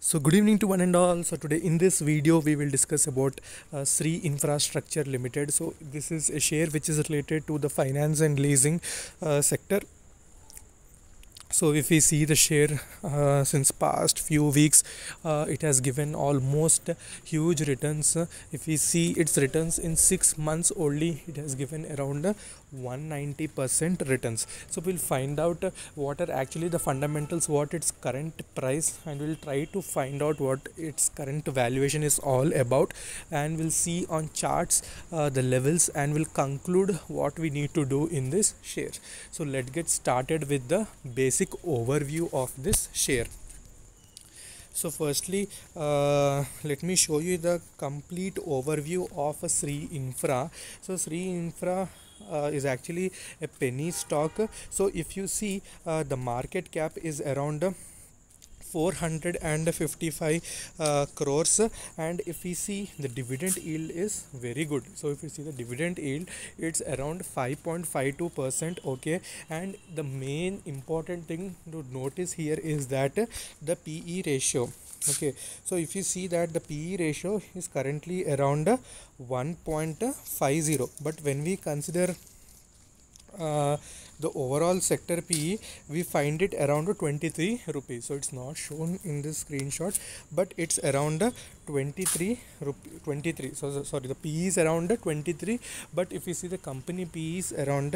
So good evening to one and all. So today in this video we will discuss about Sri Infrastructure Limited. So this is a share which is related to the finance and leasing sector. So if we see the share since past few weeks, it has given almost huge returns. If we see its returns in 6 months only, it has given around 190% returns. So we'll find out what are actually the fundamentals, what its current price, and we'll try to find out what its current valuation is all about, and we'll see on charts the levels, and we'll conclude what we need to do in this share. So let's get started with the basic overview of this share. So firstly, let me show you the complete overview of Sri Infra. So Sri Infra is actually a penny stock. So if you see, the market cap is around 455 crores, and if we see the dividend yield is very good. So if you see the dividend yield, it's around 5.52%. okay, and the main important thing to notice here is that the PE ratio. Okay, so if you see that the PE ratio is currently around 1.50, but when we consider the overall sector PE, we find it around 23 rupees. So it's not shown in this screenshot, but it's around 23. So sorry, the PE is around 23, but if you see the company PE is around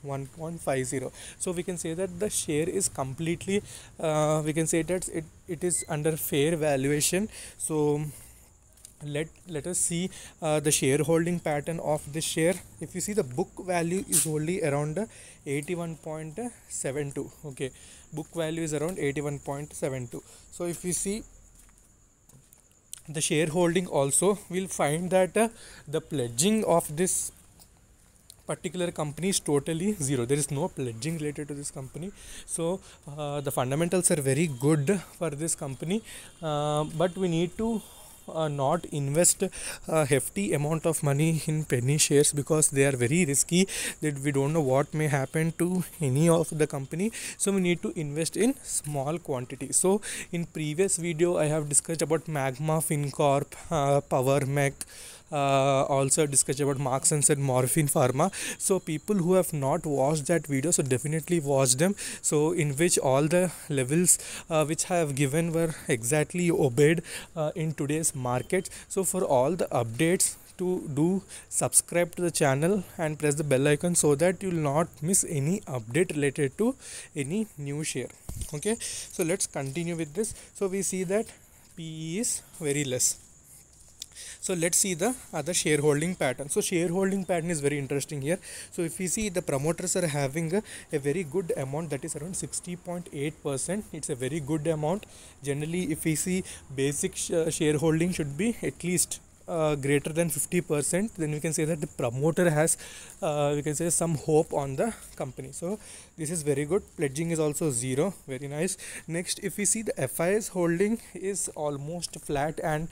1.50. So we can say that the share is completely we can say that it is under fair valuation. So let us see the shareholding pattern of this share. If you see, the book value is only around 81.72. okay, book value is around 81.72. so if you see the shareholding also, we'll find that the pledging of this particular company is totally zero. There is no pledging related to this company. So the fundamentals are very good for this company, but we need to not invest a hefty amount of money in penny shares, because they are very risky, that we don't know what may happen to any of the company. So we need to invest in small quantity. So in previous video I have discussed about Magma Fincorp, Power Mech, also discussed about Marks and Said, Morphine Pharma. So people who have not watched that video, so definitely watch them. So in which all the levels which I have given were exactly obeyed in today's market. So for all the updates, to do subscribe to the channel and press the bell icon, so that you will not miss any update related to any new share. Okay, so let's continue with this. So we see that PE is very less. So let's see the other shareholding pattern. So shareholding pattern is very interesting here. So if we see, the promoters are having a very good amount, that is around 60.8%. it's a very good amount. Generally if we see, basic shareholding should be at least greater than 50%. then we can say that the promoter has we can say some hope on the company. So this is very good. Pledging is also zero, very nice. Next, if we see, the FIS holding is almost flat, and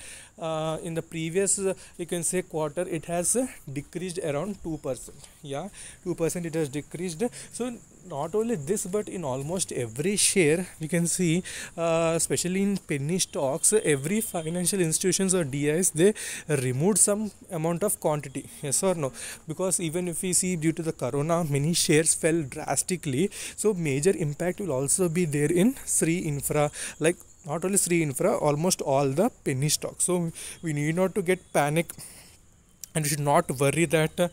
in the previous you can say quarter, it has decreased around 2%. yeah, 2% it has decreased. So not only this, but in almost every share we can see, especially in penny stocks, every financial institutions or DIs, they removed some amount of quantity. Yes or no? Because even if we see, due to the corona, many shares fell drastically. So major impact will also be there in Sri Infra, like not only Sri Infra, almost all the penny stocks. So we need not to get panic, and we should not worry that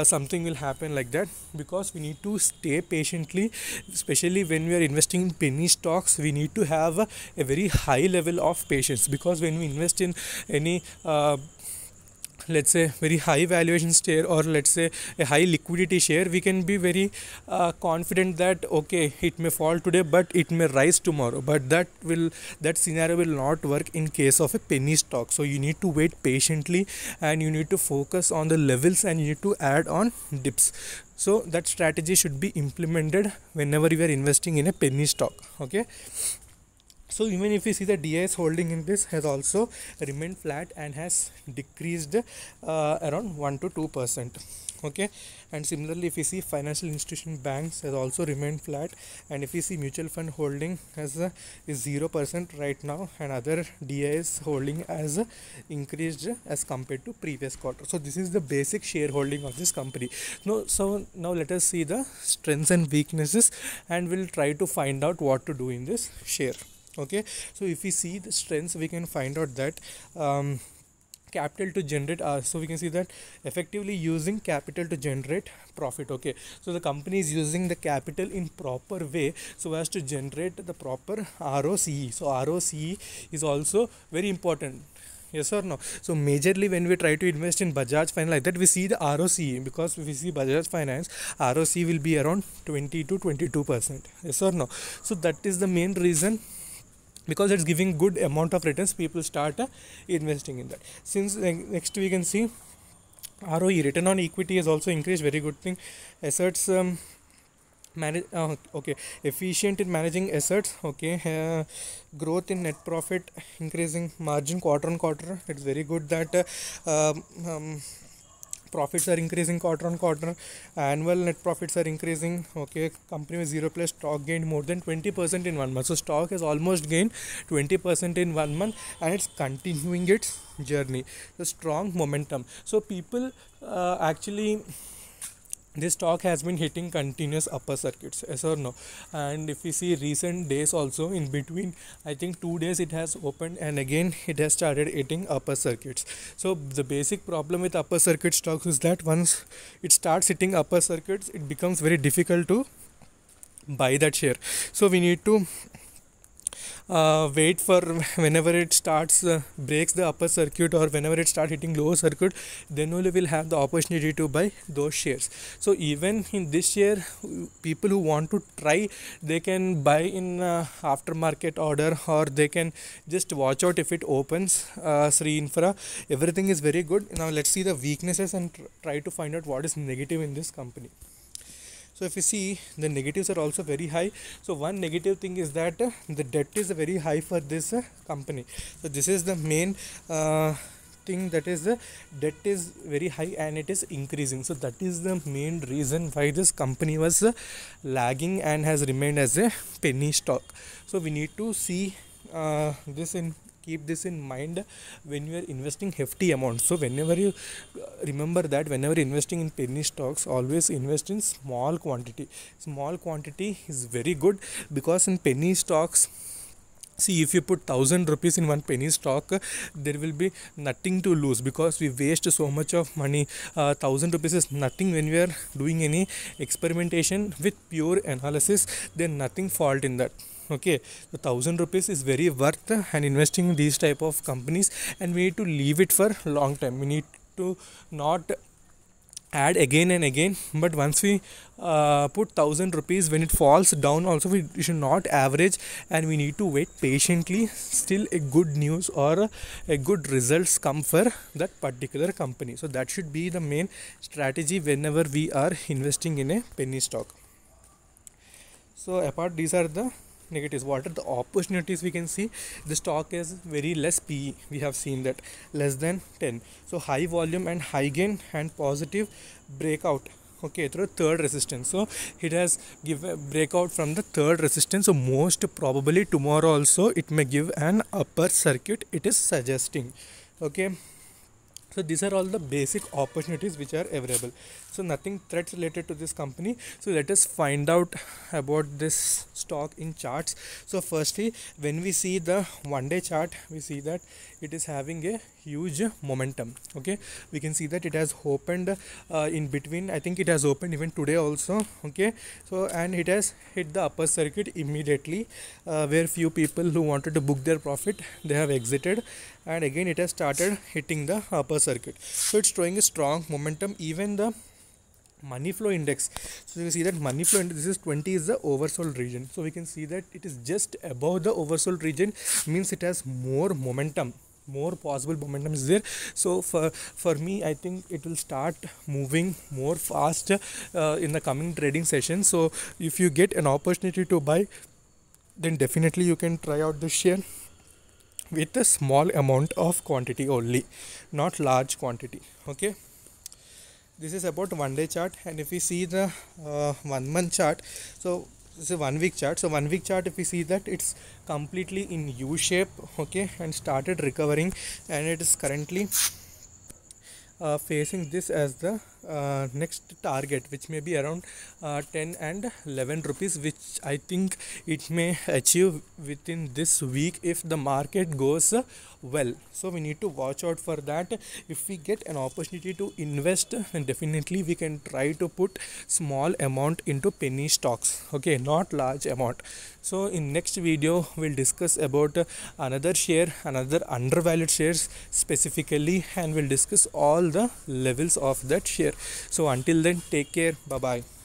something will happen like that, because we need to stay patiently. Especially when we are investing in penny stocks, we need to have a very high level of patience, because when we invest in any let's say very high valuation share, or let's say a high liquidity share, we can be very confident that okay, it may fall today but it may rise tomorrow. But that scenario will not work in case of a penny stock. So you need to wait patiently, and you need to focus on the levels, and you need to add on dips. So that strategy should be implemented whenever you are investing in a penny stock. Okay, So even if you see the DIS holding in this has also remained flat and has decreased around 1 to 2%. Okay, and similarly if you see financial institution banks has also remained flat, and if you see mutual fund holding has is 0% right now, and other DIS holding has increased as compared to previous quarter. So this is the basic shareholding of this company. So now let us see the strengths and weaknesses, and we'll try to find out what to do in this share. Okay, so if we see the strengths, we can find out that capital to generate so we can see that effectively using capital to generate profit. Okay, so the company is using the capital in proper way so as to generate the proper ROCE. So ROCE is also very important. Yes or no? So majorly when we try to invest in Bajaj Finance like that, we see the ROCE, because if we see Bajaj Finance, ROCE will be around 20 to 22%. Yes or no? So that is the main reason, because it's giving good amount of returns, people start investing in that. Since next we can see ROE, return on equity, has also increased, very good thing. Assets manage okay, efficient in managing assets. Okay, growth in net profit, increasing margin quarter on quarter. It's very good that profits are increasing quarter on quarter, annual net profits are increasing. Okay, company with 0 plus stock gained more than 20% in 1 month. So stock has almost gained 20% in 1 month, and it's continuing its journey. The strong momentum. So people actually, this stock has been hitting continuous upper circuits. Yes or no? And if we see recent days also, in between I think 2 days it has opened and again it has started hitting upper circuits. So the basic problem with upper circuit stocks is that once it starts hitting upper circuits, it becomes very difficult to buy that share. So we need to wait for whenever it starts breaks the upper circuit, or whenever it starts hitting lower circuit, then only will have the opportunity to buy those shares. So even in this year, people who want to try, they can buy in aftermarket order, or they can just watch out if it opens. Sri Infra, everything is very good. Now let's see the weaknesses and try to find out what is negative in this company. So if you see, the negatives are also very high. So one negative thing is that the debt is very high for this company. So this is the main thing, that is the debt is very high and it is increasing. So that is the main reason why this company was lagging and has remained as a penny stock. So we need to see this in keep this in mind when you are investing hefty amounts. So whenever you remember that whenever investing in penny stocks, always invest in small quantity. Small quantity is very good, because in penny stocks, see, if you put 1,000 rupees in one penny stock, there will be nothing to lose, because we waste so much of money. 1,000 rupees is nothing when we are doing any experimentation with pure analysis. Then nothing fault in that. Okay, the 1,000 rupees is very worth and investing in these type of companies, and we need to leave it for long time. We need to not add again and again, but once we put 1,000 rupees, when it falls down also, we should not average, and we need to wait patiently still a good news or a good results come for that particular company. So that should be the main strategy whenever we are investing in a penny stock. So apart, these are the negatives. What are the opportunities? We can see the stock is very less PE. We have seen that less than 10. So high volume and high gain and positive breakout. Okay, through third resistance. So it has give a breakout from the third resistance. So most probably tomorrow also it may give an upper circuit, it is suggesting. Okay, so these are all the basic opportunities which are available. So nothing threats related to this company. So let us find out about this stock in charts. So firstly, when we see the 1 day chart, we see that it is having a huge momentum. Okay, we can see that it has opened in between. I think it has opened even today also. Okay, so and it has hit the upper circuit immediately, where few people who wanted to book their profit, they have exited, and again it has started hitting the upper circuit. So it's showing a strong momentum. Even the money flow index, so you see that money flow index, this is 20, is the oversold region. So we can see that it is just above the oversold region, means it has more momentum, more possible momentum is there. So for me, I think it will start moving more fast in the coming trading session. So if you get an opportunity to buy then definitely you can try out this share with a small amount of quantity only, not large quantity. Okay, this is about 1 day chart. And if we see the 1 month chart, so this is a 1 week chart. So 1 week chart, if we see that it's completely in U shape, okay, and started recovering, and it is currently facing this as the next target, which may be around 10 and 11 rupees, which I think it may achieve within this week if the market goes well. So we need to watch out for that. If we get an opportunity to invest, then definitely we can try to put small amount into penny stocks, okay, not large amount. So in next video we'll discuss about another share, another undervalued shares specifically, and we'll discuss all the levels of that share. So until then, take care, bye bye.